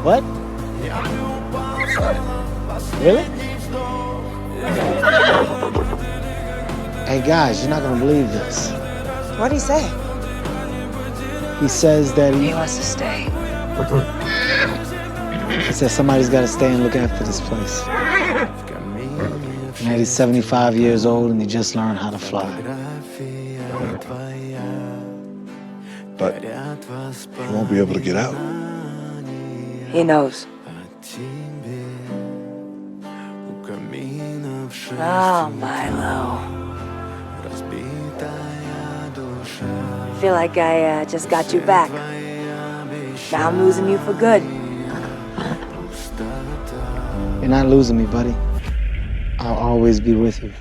What? Really? Hey guys, you're not gonna believe this. What'd he say? He says that He wants to stay. he says somebody's gotta stay and look after this place. And that he's 75 years old and he just learned how to fly. But he won't be able to get out. He knows. Oh, Milo. I feel like I just got you back. Now I'm losing you for good. You're not losing me, buddy. I'll always be with you.